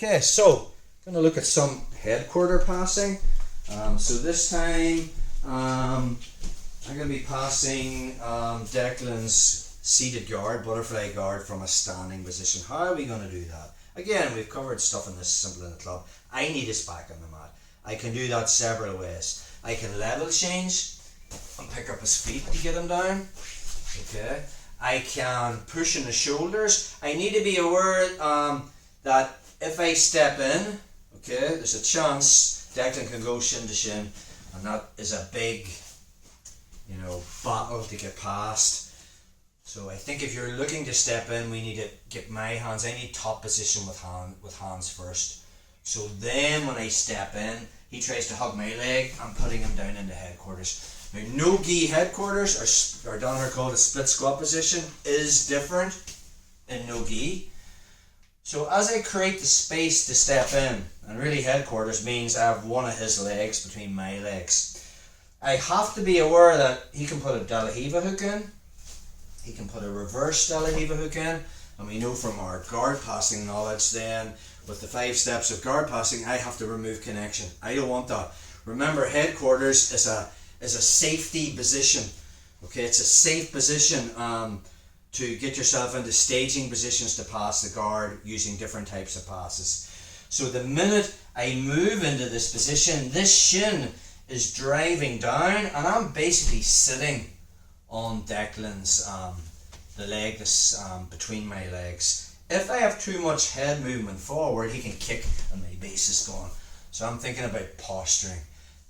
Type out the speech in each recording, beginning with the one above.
Okay, so going to look at some head quarter passing. So this time I'm going to be passing Declan's seated guard, butterfly guard from a standing position. How are we going to do that? Again, we've covered stuff in this Simple in the Club. I need his back on the mat. I can do that several ways. I can level change and pick up his feet to get him down. Okay. I can push in the shoulders. I need to be aware that if I step in, okay, there's a chance Declan can go shin to shin, and that is a big, battle to get past. So I think if you're looking to step in, we need to get my hands. I need top position with hands first. So then when I step in, he tries to hug my leg. I'm putting him down into headquarters. Now, no-gi headquarters, or down here called a split squat position, is different in no-gi. So as I create the space to step in, and really headquarters means I have one of his legs between my legs, I have to be aware that he can put a De La Riva hook in, he can put a reverse De La Riva hook in, and we know from our guard passing knowledge then, with the 5 steps of guard passing, I have to remove connection. I don't want that. Remember, headquarters is a safety position. Okay, it's a safe position to get yourself into staging positions to pass the guard using different types of passes. So the minute I move into this position, this shin is driving down, and I'm basically sitting on Declan's the leg that's between my legs. If I have too much head movement forward, he can kick and my base is gone. So I'm thinking about posturing.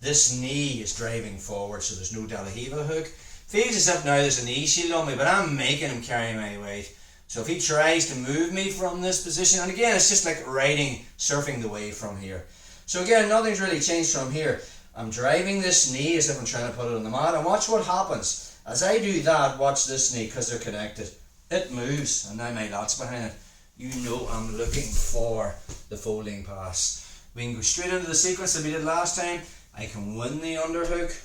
This knee is driving forward, so there's no De La Riva hook. Feels as if now there's a knee shield on me, but I'm making him carry my weight. So if he tries to move me from this position, and again, it's just like surfing the wave from here. So again, nothing's really changed from here. I'm driving this knee as if I'm trying to put it on the mat, and watch what happens. As I do that, watch this knee, because they're connected. It moves, and now my lat's behind it. You know I'm looking for the folding pass. We can go straight into the sequence that we did last time. I can win the underhook.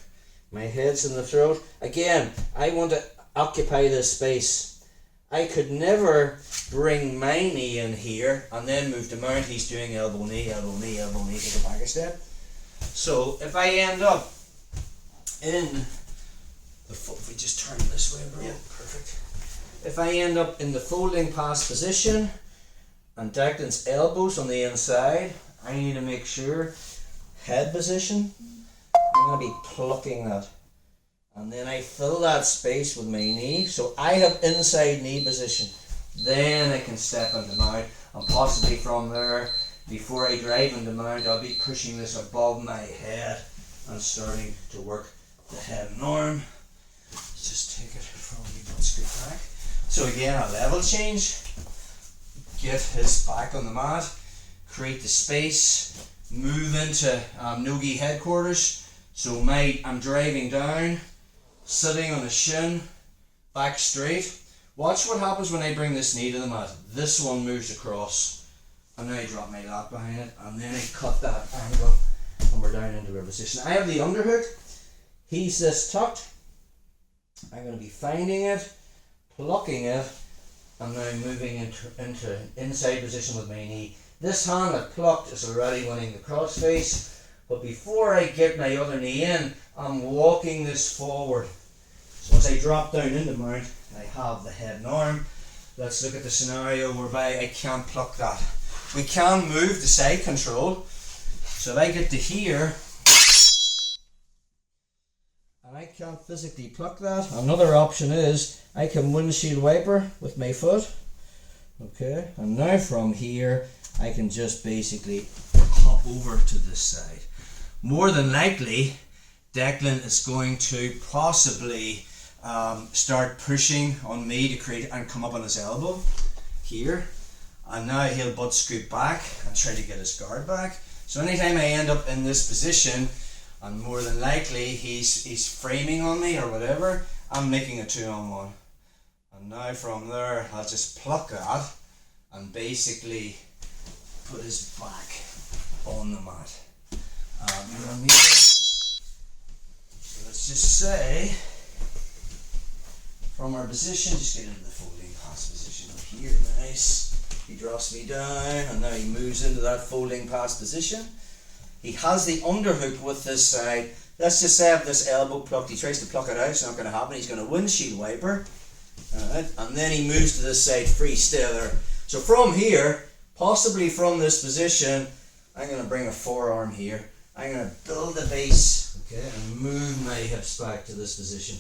My head's in the throat. Again, I want to occupy this space. I could never bring my knee in here and then move to mount. He's doing elbow, knee, elbow, knee, elbow, knee, take it back a step. So if I end up in the if we just turn this way, bro. Yeah. Perfect. If I end up in the folding pass position and Declan's elbows on the inside, I need to make sure head position. I'm going to be plucking that, and then I fill that space with my knee, so I have inside knee position. Then I can step into mount, and possibly from there, before I drive into mount, I'll be pushing this above my head and starting to work the head and arm. Let's just take it from the butt scoop back. So again, a level change, get his back on the mat, create the space, move into no-gi headquarters. So I'm driving down, sitting on a shin, back straight. Watch what happens when I bring this knee to the mat. This one moves across, and then I drop my lat behind it, and then I cut that angle, and we're down into our position. I have the underhook. He's this tucked. I'm going to be finding it, plucking it, and now moving into inside position with my knee. This hand that plucked is already winning the cross face. But before I get my other knee in, I'm walking this forward. So as I drop down into mount, I have the head and arm. Let's look at the scenario whereby I can't pluck that. We can move the side control. So if I get to here, and I can't physically pluck that, another option is I can windshield wiper with my foot. Okay, and now from here, I can just basically hop over to this side. More than likely, Declan is going to possibly start pushing on me to create and come up on his elbow here, and now he'll butt scoop back and try to get his guard back. So anytime I end up in this position, and more than likely he's framing on me or whatever, I'm making a 2-on-1. And now from there, I'll just pluck that and basically put his back on the mat. So let's just say, from our position, just get into the folding pass position up here, nice. He drops me down, and now he moves into that folding pass position. He has the underhook with this side. Let's just say I have this elbow plucked. He tries to pluck it out. It's not going to happen. He's going to windshield wiper. Alright, and then he moves to this side, free stay there. So from here, possibly from this position, I'm going to bring a forearm here. I'm going to build the base, okay, and move my hips back to this position.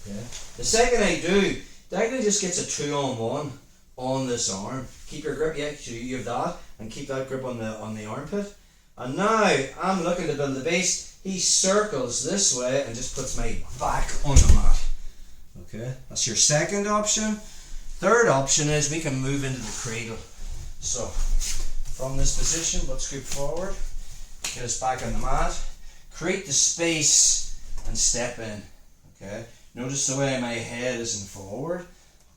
Okay. The second I do, Dungannon just gets a 2-on-1 on this arm. Keep your grip, yeah, so you have that, and keep that grip on the armpit. And now I'm looking to build the base. He circles this way and just puts my back on the mat. Okay, that's your second option. Third option is we can move into the cradle. So from this position, let's scoop forward, get us back on the mat, create the space and step in. Okay, notice the way my head isn't forward.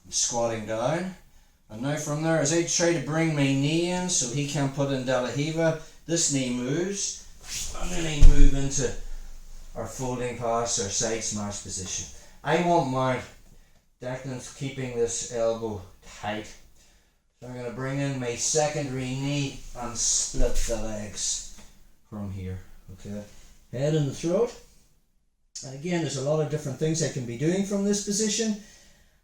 I'm squatting down. And now from there, as I try to bring my knee in so he can't put in De La Riva, this knee moves, and then I move into our folding pass or side smash position. I want my Declan's keeping this elbow tight. So I'm going to bring in my secondary knee and split the legs from here. Okay, head in the throat. And again, there's a lot of different things I can be doing from this position.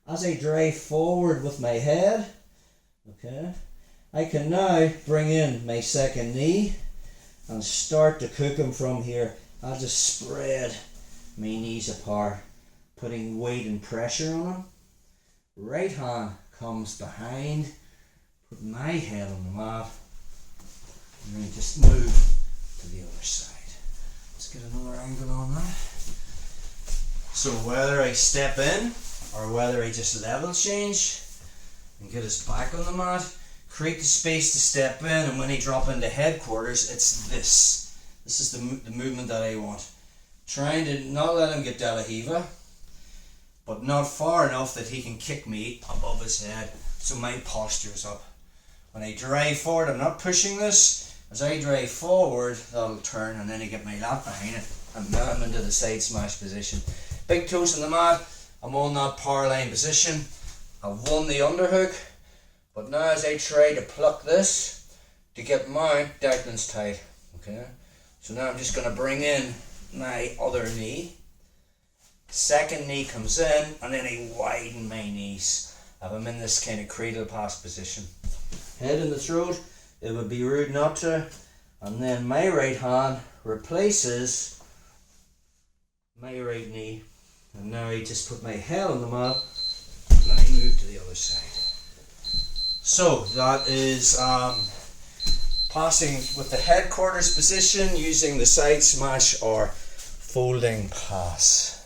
As I drive forward with my head, okay, I can now bring in my second knee and start to cook him from here. I'll just spread my knees apart, putting weight and pressure on him. Right hand comes behind, put my head on the mat, and then just move to the other side. Let's get another angle on that. So whether I step in or whether I just level change and get us back on the mat, create the space to step in, and when I drop into headquarters, it's this. This is the movement that I want. Trying to not let him get De La Riva, but not far enough that he can kick me above his head, so my posture is up. When I drive forward, I'm not pushing this. As I drive forward, that'll turn, and then I get my lat behind it, and now I'm into the side smash position. Big toes on the mat, I'm on that power line position. I've won the underhook, but now as I try to pluck this to get mine, Declan's tight. Okay, so now I'm just going to bring in my other knee. Second knee comes in, and then I widen my knees. I'm in this kind of cradle pass position. Head in the throat, it would be rude not to. And then my right hand replaces my right knee. And now I just put my head on the mat, and I move to the other side. So that is passing with the headquarters position using the side smash or folding pass.